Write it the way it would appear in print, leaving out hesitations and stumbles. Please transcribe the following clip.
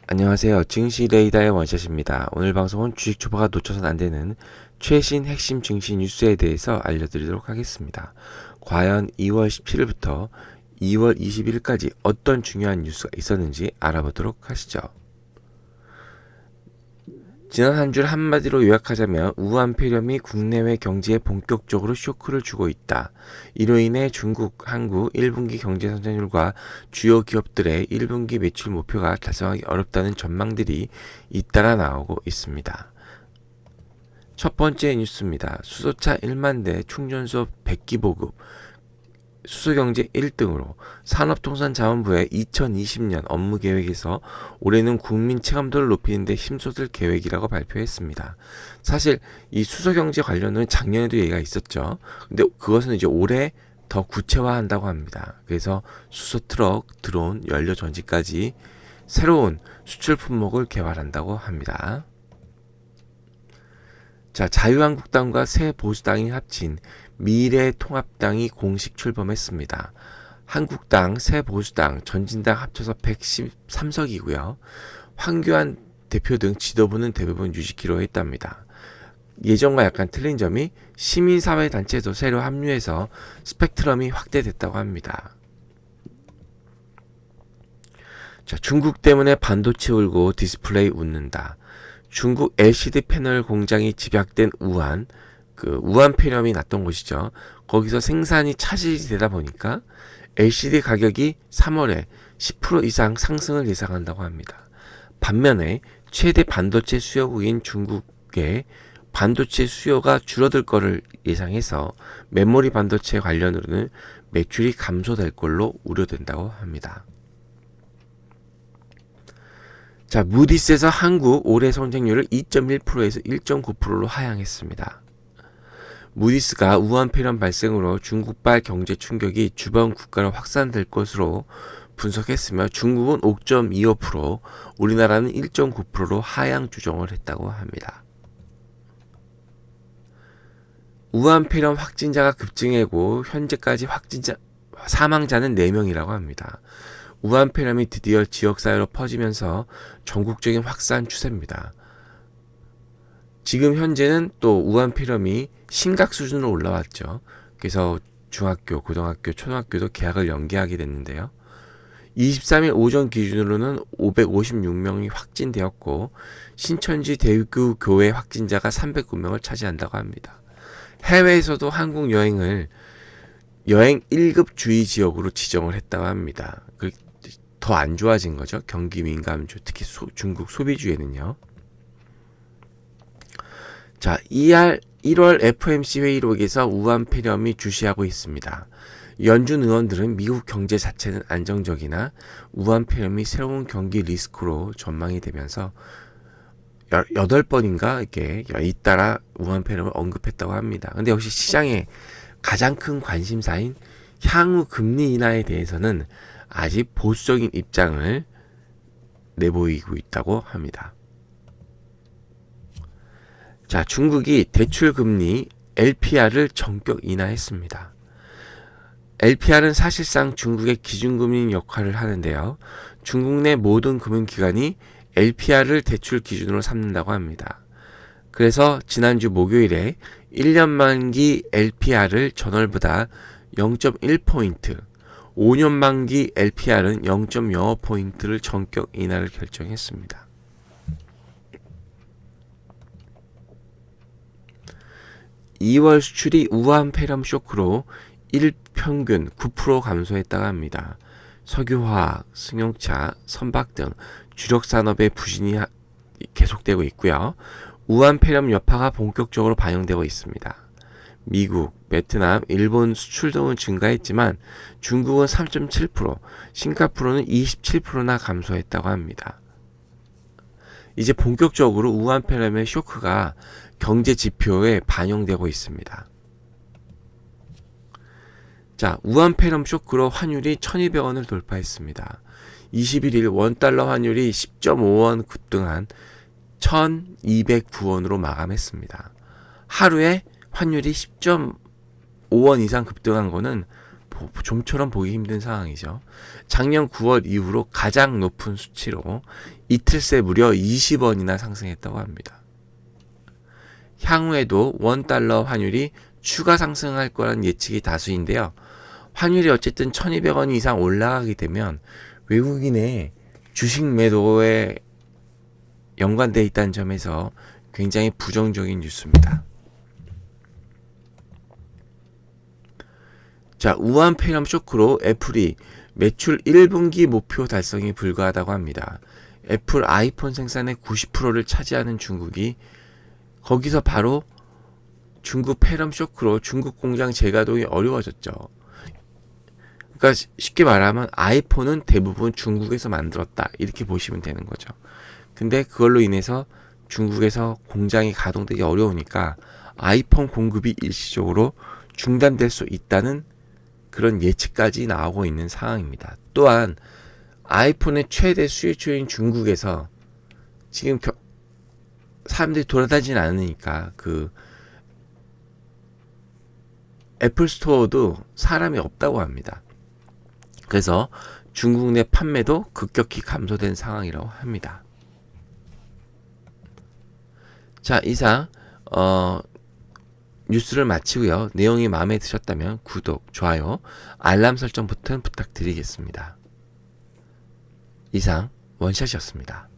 안녕하세요. 증시 레이더의 원샷입니다. 오늘 방송은 주식 초보가 놓쳐서는 안 되는 최신 핵심 증시 뉴스에 대해서 알려드리도록 하겠습니다. 과연 2월 17일부터 2월 20일까지 어떤 중요한 뉴스가 있었는지 알아보도록 하시죠. 지난 한 줄 한마디로 요약하자면 우한 폐렴이 국내외 경제에 본격적으로 쇼크를 주고 있다. 이로 인해 중국, 한국 1분기 경제 성장률과 주요 기업들의 1분기 매출 목표가 달성하기 어렵다는 전망들이 잇따라 나오고 있습니다. 첫 번째 뉴스입니다. 수소차 1만 대 충전소 100기 보급. 수소경제 1등으로 산업통상자원부의 2020년 업무계획에서 올해는 국민 체감도를 높이는 데 힘쏟을 계획이라고 발표했습니다. 사실 이 수소경제 관련은 작년에도 얘기가 있었죠. 근데 그것은 이제 올해 더 구체화한다고 합니다. 그래서 수소 트럭, 드론, 연료 전지까지 새로운 수출 품목을 개발한다고 합니다. 자, 자유한국당과 새보수당이 합친 미래통합당이 공식 출범했습니다. 한국당, 새보수당, 전진당 합쳐서 113석이고요. 황교안 대표 등 지도부는 대부분 유지키로 했답니다. 예전과 약간 틀린 점이 시민사회단체도 새로 합류해서 스펙트럼이 확대됐다고 합니다. 자, 중국 때문에 반도체 울고 디스플레이 웃는다. 중국 LCD 패널 공장이 집약된 우한 폐렴이 났던 곳이죠. 거기서 생산이 차질이 되다 보니까 LCD 가격이 3월에 10% 이상 상승을 예상한다고 합니다. 반면에 최대 반도체 수요국인 중국의 반도체 수요가 줄어들 거를 예상해서 메모리 반도체 관련으로는 매출이 감소될 걸로 우려된다고 합니다. 자, 무디스에서 한국 올해 성장률을 2.1%에서 1.9%로 하향했습니다. 무디스가 우한 폐렴 발생으로 중국발 경제 충격이 주변 국가로 확산될 것으로 분석했으며 중국은 5.25%, 우리나라는 1.9%로 하향 조정을 했다고 합니다. 우한 폐렴 확진자가 급증하고 현재까지 사망자는 4명이라고 합니다. 우한 폐렴이 드디어 지역사회로 퍼지면서 전국적인 확산 추세입니다. 지금 현재는 또 우한 폐렴이 심각 수준으로 올라왔죠. 그래서 중학교, 고등학교, 초등학교도 개학을 연기하게 됐는데요. 23일 오전 기준으로는 556명이 확진되었고 신천지 대구 교회 확진자가 309명을 차지한다고 합니다. 해외에서도 한국 여행을 여행 1급 주의 지역으로 지정을 했다고 합니다. 더 안 좋아진 거죠. 경기 민감주, 특히 중국 소비주에는요. 자, 1월 FOMC 회의록에서 우한 폐렴이 주시하고 있습니다. 연준 의원들은 미국 경제 자체는 안정적이나 우한 폐렴이 새로운 경기 리스크로 전망이 되면서 8번인가 이렇게 잇따라 우한 폐렴을 언급했다고 합니다. 근데 역시 시장의 가장 큰 관심사인 향후 금리 인하에 대해서는 아직 보수적인 입장을 내보이고 있다고 합니다. 자, 중국이 대출금리 LPR을 전격 인하했습니다. LPR은 사실상 중국의 기준금리 역할을 하는데요. 중국 내 모든 금융기관이 LPR을 대출 기준으로 삼는다고 합니다. 그래서 지난주 목요일에 1년 만기 LPR을 전월보다 0.1포인트, 5년 만기 LPR은 0.05포인트를 전격 인하를 결정했습니다. (2월) 수출이 우한 폐렴 쇼크로 일평균 9% 감소했다고 합니다. 석유화학, 승용차, 선박 등 주력 산업의 부진이 계속되고 있고요. 우한 폐렴 여파가 본격적으로 반영되고 있습니다. 미국, 베트남, 일본 수출 등은 증가했지만 중국은 3.7%, 싱가포르는 27%나 감소했다고 합니다. 이제 본격적으로 우한 폐렴의 쇼크가 경제 지표에 반영되고 있습니다. 자, 우한 폐렴 쇼크로 환율이 1200원을 돌파했습니다. 21일 원달러 환율이 10.5원 급등한 1209원으로 마감했습니다. 하루에 환율이 10.5원 이상 급등한 거는 좀처럼 보기 힘든 상황이죠. 작년 9월 이후로 가장 높은 수치로 이틀 새 무려 20원이나 상승했다고 합니다. 향후에도 원달러 환율이 추가 상승할 거란 예측이 다수인데요. 환율이 어쨌든 1200원 이상 올라가게 되면 외국인의 주식 매도에 연관되어 있다는 점에서 굉장히 부정적인 뉴스입니다. 자, 우한 폐렴 쇼크로 애플이 매출 1분기 목표 달성이 불가하다고 합니다. 애플 아이폰 생산의 90%를 차지하는 중국이 거기서 바로 중국 폐렴 쇼크로 중국 공장 재가동이 어려워졌죠. 그러니까 쉽게 말하면 아이폰은 대부분 중국에서 만들었다 이렇게 보시면 되는 거죠. 근데 그걸로 인해서 중국에서 공장이 가동되기 어려우니까 아이폰 공급이 일시적으로 중단될 수 있다는 그런 예측까지 나오고 있는 상황입니다. 또한 아이폰의 최대 수요처인 중국에서 지금 사람들이 돌아다니진 않으니까 그 애플 스토어도 사람이 없다고 합니다. 그래서 중국 내 판매도 급격히 감소된 상황이라고 합니다. 자, 이상 뉴스를 마치고요. 내용이 마음에 드셨다면 구독, 좋아요, 알람 설정 버튼 부탁드리겠습니다. 이상 원샷이었습니다.